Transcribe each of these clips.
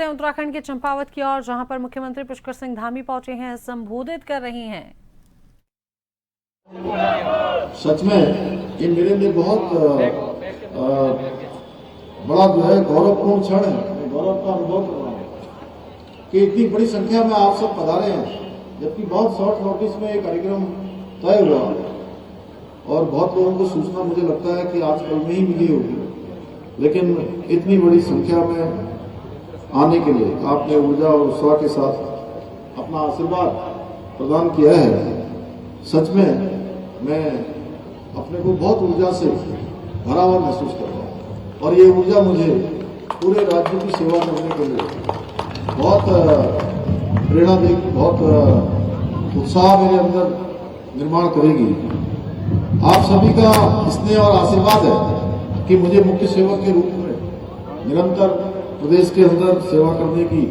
उत्तराखंड के चंपावत की ओर, जहां पर मुख्यमंत्री पुष्कर सिंह धामी पहुंचे हैं, संबोधित कर रही हैं। सच में ये मेरे लिए बहुत बड़ा जो है गौरवपूर्ण क्षण है। मैं गौरव का अनुभव कर रहा हूँ कि इतनी बड़ी संख्या में आप सब पधारे हैं, जबकि बहुत शॉर्ट नोटिस में ये कार्यक्रम तय हुआ और बहुत लोगों को सूचना मुझे लगता है कि आज कल में ही मिली होगी, लेकिन इतनी बड़ी संख्या में आने के लिए आपने ऊर्जा और उत्साह के साथ अपना आशीर्वाद प्रदान किया है। सच में मैं अपने को बहुत ऊर्जा से भरा हुआ महसूस कर रहा हूँ और ये ऊर्जा मुझे पूरे राज्य की सेवा करने के लिए बहुत प्रेरणा देगी, बहुत उत्साह मेरे अंदर निर्माण करेगी। आप सभी का स्नेह और आशीर्वाद है कि मुझे मुख्य सेवक के रूप में निरंतर प्रदेश के अंदर सेवा करने की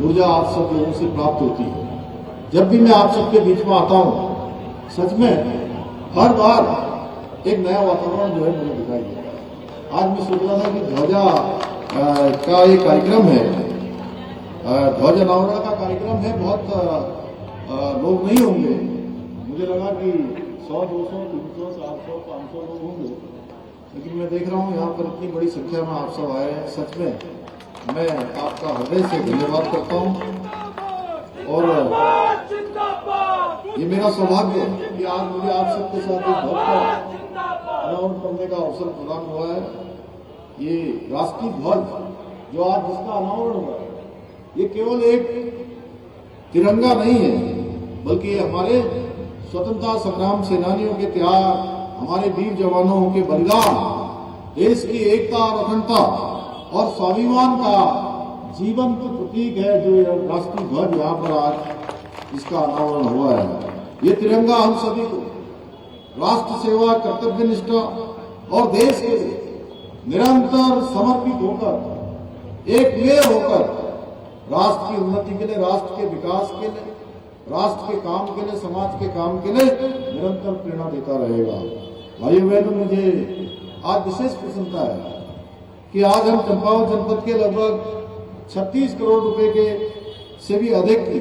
ऊर्जा आप सब लोगों से प्राप्त होती है। जब भी मैं आप सबके बीच में आता हूँ, सच में हर बार एक नया वातावरण जो है मुझे दिखाई देता है। आज मैं सोच रहा था कि ध्वजा का ये कार्यक्रम है, ध्वज अनावरण का कार्यक्रम है, बहुत लोग नहीं होंगे। मुझे लगा कि 100, 200, 300, 400, 500 लोग होंगे, लेकिन मैं देख रहा हूँ यहाँ पर इतनी बड़ी संख्या में आप सब आए हैं। सच में मैं आपका हृदय से धन्यवाद करता हूँ और ये मेरा सौभाग्य है कि आज मुझे आप सबके साथ एक ध्वज का अनावरण करने का अवसर प्रदान हुआ है। ये राष्ट्रीय ध्वज जो आज जिसका अनावरण हुआ है, ये केवल एक तिरंगा नहीं है, बल्कि ये हमारे स्वतंत्रता संग्राम सेनानियों के त्याग, हमारे वीर जवानों के बलिदान, देश की एकता और अखंडता और स्वाभिमान का जीवंत प्रतीक है। जो राष्ट्रीय ध्वज यहाँ पर आज इसका अनावरण हुआ है, ये तिरंगा हम सभी को राष्ट्र सेवा, कर्तव्य निष्ठा और देश के लिए निरंतर समर्पित होकर, एक वे होकर राष्ट्र की उन्नति के लिए, राष्ट्र के विकास के लिए, राष्ट्र के काम के लिए, समाज के काम के लिए निरंतर प्रेरणा देता रहेगा। भाइयों बहनों, मुझे आज विशेष प्रसन्नता है कि आज हम चंपावत जनपद के लगभग 36 करोड़ रुपए के से भी अधिक की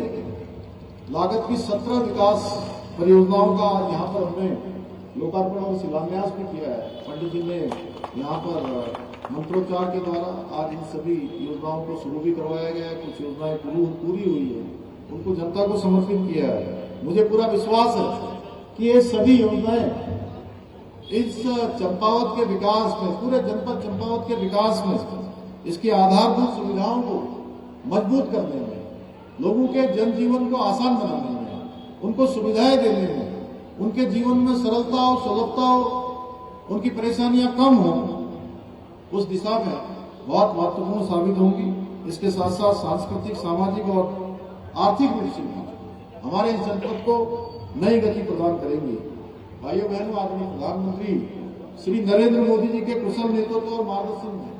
लागत की 17 विकास परियोजनाओं का आज यहाँ पर हमने लोकार्पण और शिलान्यास भी किया है। पंडित जी ने यहाँ पर मंत्रोच्चार के द्वारा आज इन सभी योजनाओं को शुरू भी करवाया गया है। कुछ योजनाएं पूरी हुई है, उनको जनता को समर्पित किया है। मुझे पूरा विश्वास है कि ये सभी योजनाएं इस चंपावत के विकास में, पूरे जनपद चंपावत के विकास में, इसकी आधारभूत सुविधाओं को मजबूत करने में, लोगों के जनजीवन को आसान बनाने में, उनको सुविधाएं देने में, उनके जीवन में सरलता हो, सुलभता हो, उनकी परेशानियां कम हो, उस दिशा में बहुत महत्वपूर्ण साबित होंगी। इसके साथ साथ सांस्कृतिक, सामाजिक और आर्थिक दृष्टि हमारे इस जनपद को नई गति प्रदान करेंगे। भाइयों बहनों, आदरणीय प्रधानमंत्री श्री नरेंद्र मोदी जी के कुशल नेतृत्व और मार्गदर्शन में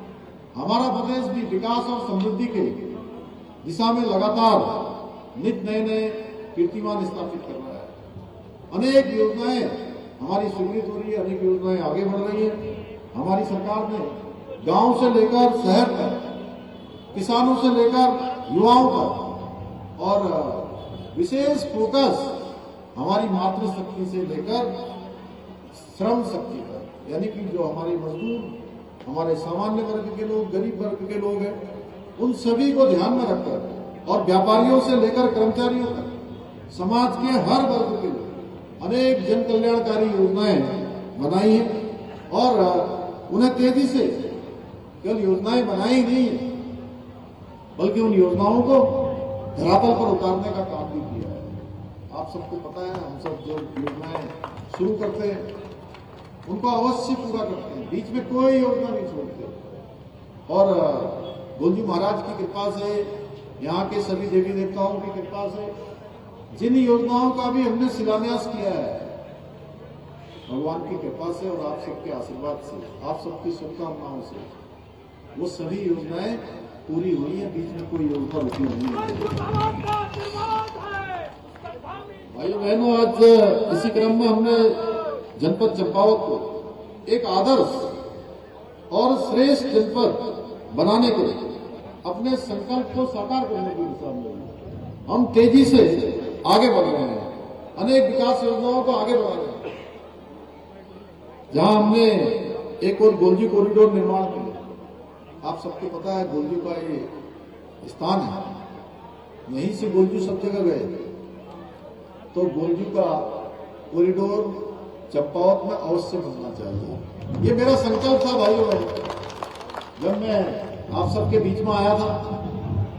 हमारा प्रदेश भी विकास और समृद्धि के दिशा में लगातार नित नए कीर्तिमान स्थापित कर रहा है। अनेक योजनाएं हमारी स्वीकृत हो रही है, अनेक योजनाएं आगे बढ़ रही है। हमारी सरकार ने गांव से लेकर शहर तक, किसानों से लेकर युवाओं तक और विशेष फोकस हमारी मातृशक्ति से लेकर श्रम शक्ति तक, यानी कि जो हमारे मजदूर, हमारे सामान्य वर्ग के लोग, गरीब वर्ग के लोग हैं, उन सभी को ध्यान में रखकर और व्यापारियों से लेकर कर्मचारियों तक समाज के हर वर्ग के लिए अनेक जन कल्याणकारी योजनाएं बनाई हैं और उन्हें तेजी से केवल योजनाएं बनाई नहीं, बल्कि उन योजनाओं को धरातल पर उतारने का काम भी किया है। आप सबको पता है, हम सब जो योजनाएं शुरू करते हैं उनको अवश्य पूरा करते हैं, बीच में कोई योजना नहीं छोड़ते। और गोलजी महाराज की कृपा से, यहाँ के सभी देवी देवताओं की कृपा से जिन योजनाओं का भी हमने शिलान्यास किया है, भगवान की कृपा से और आप सबके आशीर्वाद से, आप सबकी शुभकामनाओं से, वो सभी योजनाएं पूरी हुई है, बीच में कोई योजना रुकी नहीं है। भाइयों बहनों, आज इसी क्रम में हमने जनपद चंपावत को एक आदर्श और श्रेष्ठ जनपद बनाने के लिए अपने संकल्प को साकार करने की दिशा में हम तेजी से आगे बढ़ रहे हैं। अनेक विकास योजनाओं को आगे बढ़ा रहे हैं। जहां हमने एक और गोलजी कॉरिडोर निर्माण किया। आप सबको पता है गोलजी का ये स्थान है, यहीं से गोलजी सब जगह गए। तो गोलजी का कॉरिडोर चंपावत में अवश्य बनना चाहिए। ये मेरा संकल्प था भाइयों। जब मैं आप सबके बीच में आया था,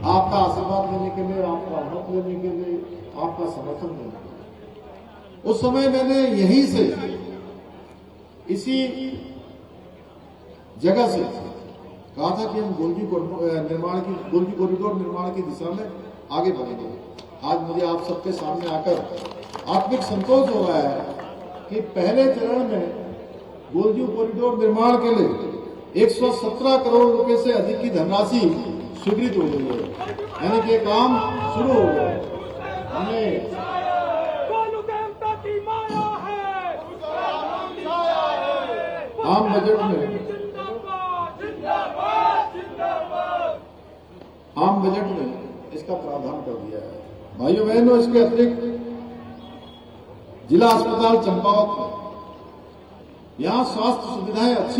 आपका आशीर्वाद लेने के लिए, आपका मत लेने के लिए, आपका समर्थन लेने के लिए, उस समय मैंने यहीं से, इसी जगह से कहा था कि हम गोलजी कॉरिडोर निर्माण की दिशा में आगे बढ़ेंगे। आज मुझे आप सबके सामने आकर आत्मिक संतोष हो रहा है कि पहले चरण में गोलजी कॉरिडोर निर्माण के लिए 117 करोड़ रुपए से अधिक की धनराशि स्वीकृत हो गई है, यानी कि काम शुरू हो गया है। हमें आम बजट में इसका प्रावधान कर दिया है। भाइयों बहनों, इसके अतिरिक्त जिला अस्पताल चंपावत में यहाँ स्वास्थ्य सुविधाएं अच्छी